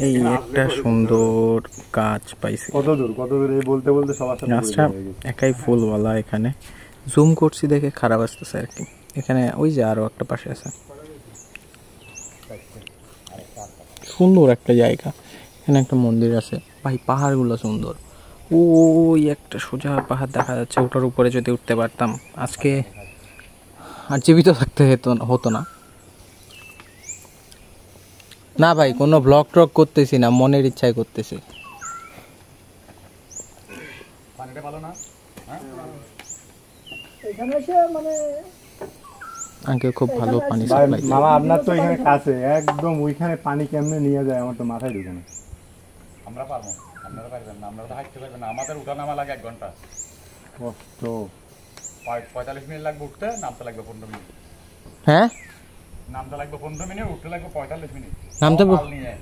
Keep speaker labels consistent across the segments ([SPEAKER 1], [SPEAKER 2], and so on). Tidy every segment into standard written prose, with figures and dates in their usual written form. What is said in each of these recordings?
[SPEAKER 1] এই একটা সুন্দর গাছ পাইছি।
[SPEAKER 2] কত দূর এই বলতে বলতে সবার সাথে
[SPEAKER 1] গাছটা একাই ফুলওয়ালা, এখানে জুম করছি দেখে খারাপ আসতেছে আর কি। এখানে ওই যে আরো একটা পাশে আছে, সুন্দর একটা জায়গা। এখানে একটা মন্দির আছে ভাই, পাহাড়গুলো সুন্দর। ওই একটা সোজা পাহাড় দেখা যাচ্ছে, ওটার উপরে যদি উঠতে পারতাম আজকে আর জীবিত থাকতে হতো না। না ভাই, কোনো ব্লগ ট্রগ করতেছি না, মনের ইচ্ছায় করতেছি। আঙ্কেল খুব ভালো পানি সাপ্লাই।
[SPEAKER 2] মামা আপনার তো এখানে কাছে একদম, ওইখানে পানি কেমনে নিয়ে যায় আমার তো মাথায় ঢুকে না।
[SPEAKER 3] আমরা পারবো, আপনারা পারবেন না, আমরা তো হাঁটতে পারবেন না। আমাদের উঠানামা লাগে 1 ঘন্টা,
[SPEAKER 2] কষ্ট।
[SPEAKER 3] 45 মিনিট লাগবে উঠতে, নামতে লাগবে 15 মিনিট।
[SPEAKER 1] হ্যাঁ,
[SPEAKER 3] নামতে লাগবে 15 মিনিট, উঠতে লাগবে 45 মিনিট।
[SPEAKER 1] নামতে
[SPEAKER 3] নিয়ে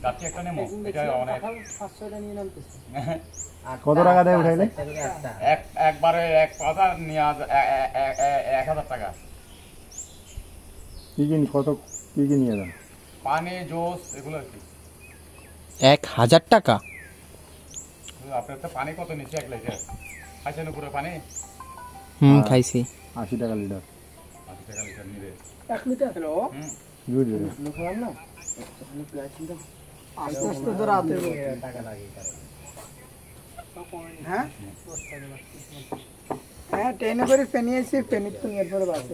[SPEAKER 3] গাছি একটা নেমো, এটা অনেক।
[SPEAKER 4] 500 টাকা নিয়ে নামতেছে।
[SPEAKER 2] কত টাকা দেয় উঠাইলে?
[SPEAKER 3] একবারে এক পাতা নিয়ে 1000 টাকা।
[SPEAKER 2] কি নিয়ে যান?
[SPEAKER 3] পানি, জুস, এগুলো আর কি।
[SPEAKER 1] 1000 টাকা?
[SPEAKER 3] আপনার তো পানি কত নিচ্ছে 1 লিটার? খাইছেন উপরে পানি?
[SPEAKER 1] খাইছি।
[SPEAKER 2] 80 টাকা লিটার।
[SPEAKER 3] 80 টাকা লিটার নিবে
[SPEAKER 4] 1 লিটার হলো। না আস্তে আস্তে তো রাতে টাকা লাগে। হ্যাঁ হ্যাঁ, ট্রেনে করে ফেনি আসছি, ফেনির তো এরপরে বাসে